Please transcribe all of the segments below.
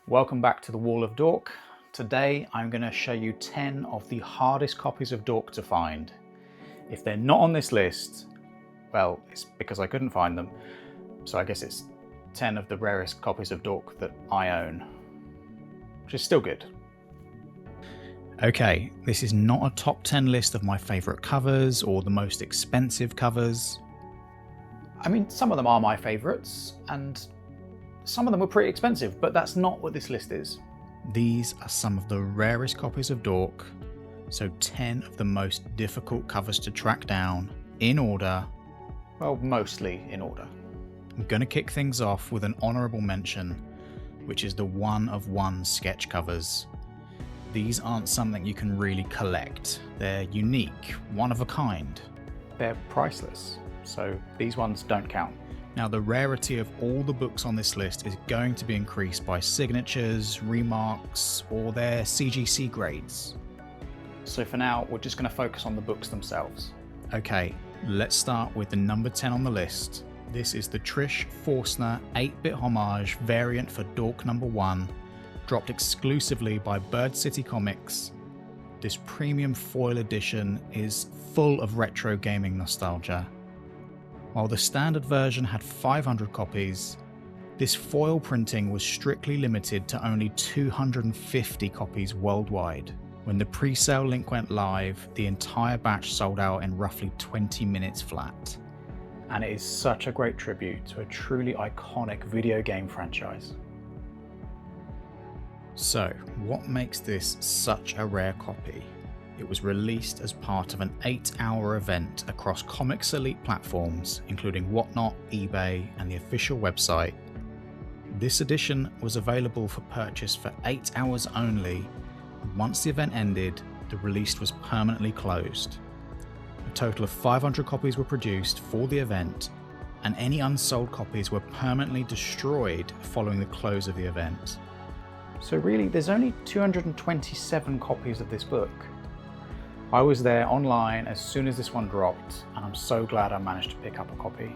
Welcome back to the Wall of Dork. Today I'm going to show you 10 of the hardest copies of Dork to find. If they're not on this list, well, it's because I couldn't find them. So I guess it's 10 of the rarest copies of Dork that I own, which is still good. Okay, this is not a top 10 list of my favourite covers or the most expensive covers. I mean, some of them are my favourites, and some of them were pretty expensive, but that's not what this list is. These are some of the rarest copies of Dork, so 10 of the most difficult covers to track down, in order. Well, mostly in order. I'm going to kick things off with an honourable mention, which is the one-of-one sketch covers. These aren't something you can really collect. They're unique, one of a kind. They're priceless, so these ones don't count. Now, the rarity of all the books on this list is going to be increased by signatures, remarks, or their CGC grades. So for now, we're just going to focus on the books themselves. Okay, let's start with the number 10 on the list. This is the Trish Forstner 8-bit homage variant for Dork number 1, dropped exclusively by Bird City Comics. This premium foil edition is full of retro gaming nostalgia. While the standard version had 500 copies, this foil printing was strictly limited to only 250 copies worldwide. When the pre-sale link went live, the entire batch sold out in roughly 20 minutes flat. And it is such a great tribute to a truly iconic video game franchise. So, what makes this such a rare copy? It was released as part of an 8-hour event across Comics Elite platforms, including Whatnot, eBay, and the official website. This edition was available for purchase for 8 hours only, and once the event ended, the release was permanently closed. A total of 500 copies were produced for the event, and any unsold copies were permanently destroyed following the close of the event. So really, there's only 227 copies of this book. I was there online as soon as this one dropped, and I'm so glad I managed to pick up a copy.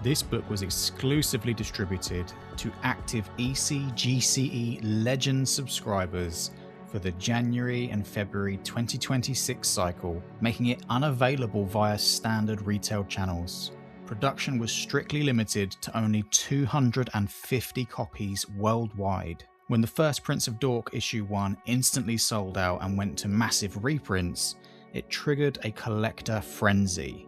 This book was exclusively distributed to active EC/GCE Legends subscribers for the January and February 2026 cycle, making it unavailable via standard retail channels. Production was strictly limited to only 250 copies worldwide. When the first prints of Dork issue 1 instantly sold out and went to massive reprints, it triggered a collector frenzy.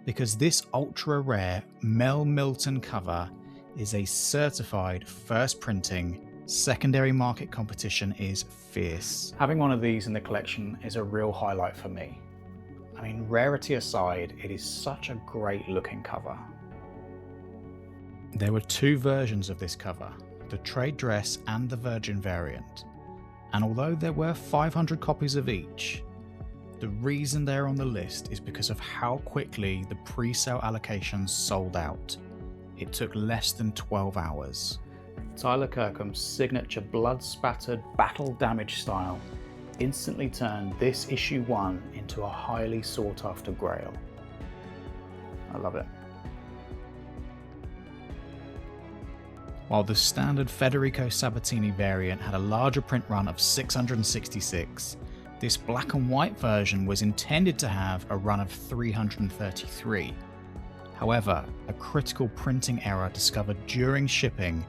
Because this ultra rare Mel Milton cover is a certified first printing, secondary market competition is fierce. Having one of these in the collection is a real highlight for me. I mean, rarity aside, it is such a great looking cover. There were 2 versions of this cover, the trade dress and the virgin variant, and although there were 500 copies of each, the reason they're on the list is because of how quickly the pre-sale allocations sold out. It took less than 12 hours. Tyler Kirkham's signature blood-spattered, battle-damaged style instantly turned this issue 1 into a highly sought-after grail. I love it. While the standard Federico Sabatini variant had a larger print run of 666, this black and white version was intended to have a run of 333. However, a critical printing error discovered during shipping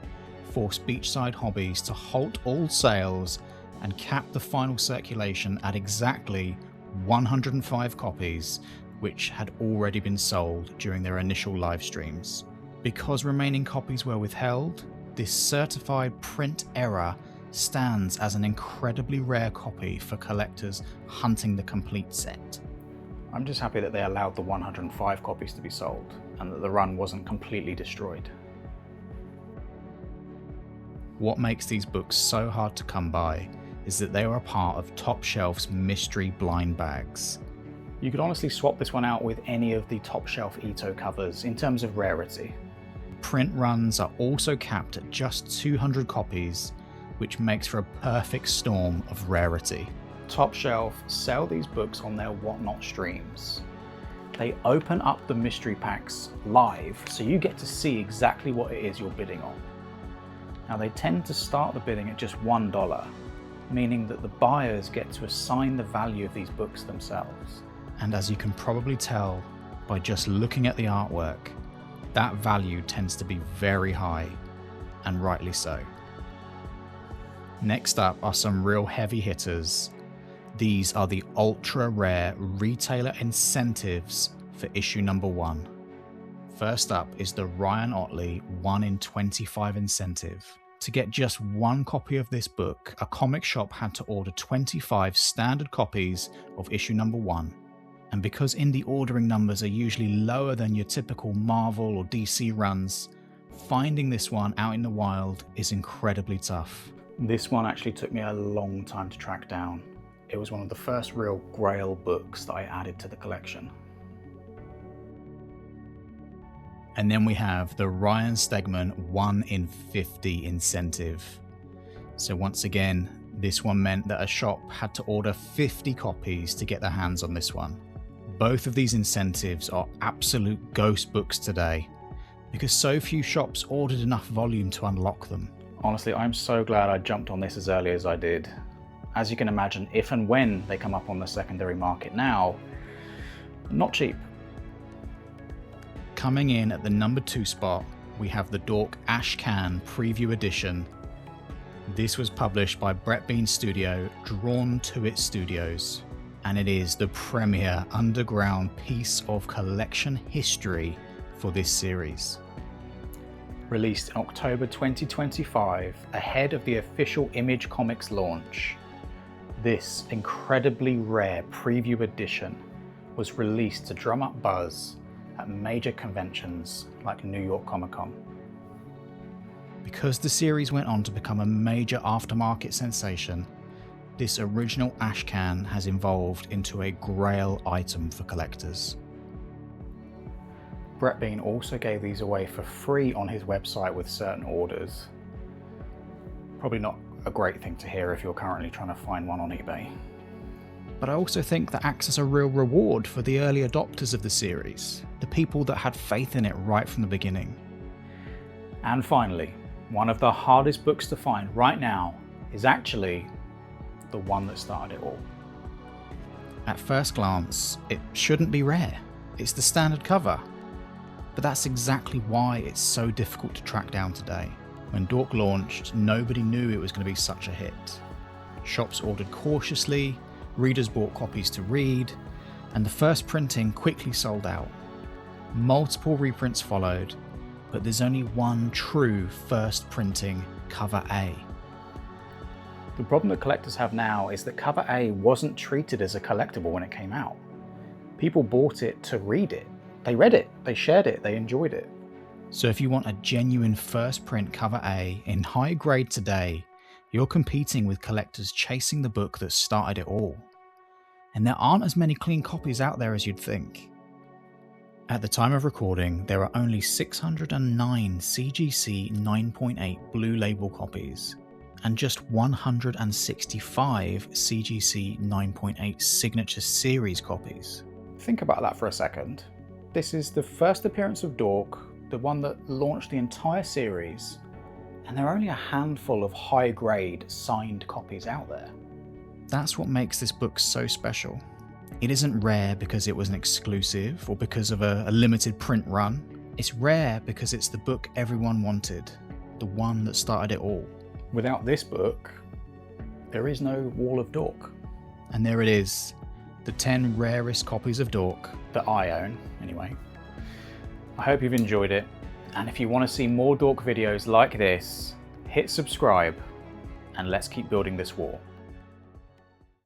forced Beachside Hobbies to halt all sales and cap the final circulation at exactly 105 copies, which had already been sold during their initial live streams. Because remaining copies were withheld, this certified print error stands as an incredibly rare copy for collectors hunting the complete set. I'm just happy that they allowed the 105 copies to be sold, and that the run wasn't completely destroyed. What makes these books so hard to come by is that they are a part of Top Shelf's mystery blind bags. You could honestly swap this one out with any of the Top Shelf Ito covers in terms of rarity. Print runs are also capped at just 200 copies, which makes for a perfect storm of rarity. Top Shelf sell these books on their Whatnot streams. They open up the mystery packs live, so you get to see exactly what it is you're bidding on. Now they tend to start the bidding at just $1, meaning that the buyers get to assign the value of these books themselves. And as you can probably tell by just looking at the artwork, that value tends to be very high, and rightly so. Next up are some real heavy hitters. These are the ultra rare retailer incentives for issue number 1. First up is the Ryan Ottley 1 in 25 incentive. To get just one copy of this book, a comic shop had to order 25 standard copies of issue number 1. And because indie ordering numbers are usually lower than your typical Marvel or DC runs, finding this one out in the wild is incredibly tough. This one actually took me a long time to track down. It was one of the first real grail books that I added to the collection. And then we have the Ryan Stegman 1 in 50 incentive. So once again, this one meant that a shop had to order 50 copies to get their hands on this one. Both of these incentives are absolute ghost books today, because so few shops ordered enough volume to unlock them. Honestly, I'm so glad I jumped on this as early as I did. As you can imagine, if and when they come up on the secondary market now, not cheap. Coming in at the number 2 spot, we have the Dork Ashcan Preview Edition. This was published by Brett Bean's studio, Drawn to It Studios, and it is the premier underground piece of collection history for this series. Released in October 2025, ahead of the official Image Comics launch, this incredibly rare preview edition was released to drum up buzz at major conventions like New York Comic Con. Because the series went on to become a major aftermarket sensation, this original Ashcan has evolved into a grail item for collectors. Brett Bean also gave these away for free on his website with certain orders. Probably not a great thing to hear if you're currently trying to find one on eBay. But I also think that acts as a real reward for the early adopters of the series, the people that had faith in it right from the beginning. And finally, one of the hardest books to find right now is actually the one that started it all. At first glance, it shouldn't be rare. It's the standard cover. But that's exactly why it's so difficult to track down today. When Dork launched, nobody knew it was going to be such a hit. Shops ordered cautiously, readers bought copies to read, and the first printing quickly sold out. Multiple reprints followed, but there's only one true first printing, Cover A. The problem that collectors have now is that Cover A wasn't treated as a collectible when it came out. People bought it to read it. They read it, they shared it, they enjoyed it. So if you want a genuine first print Cover A in high grade today, you're competing with collectors chasing the book that started it all. And there aren't as many clean copies out there as you'd think. At the time of recording, there are only 609 CGC 9.8 Blue Label copies, and just 165 CGC 9.8 Signature Series copies. Think about that for a second. This is the first appearance of Dork, the one that launched the entire series, and there are only a handful of high-grade signed copies out there. That's what makes this book so special. It isn't rare because it was an exclusive or because of a limited print run. It's rare because it's the book everyone wanted, the one that started it all. Without this book, there is no Wall of Dork. And there it is, the 10 rarest copies of Dork that I own, anyway. I hope you've enjoyed it, and if you want to see more Dork videos like this, hit subscribe, and let's keep building this wall.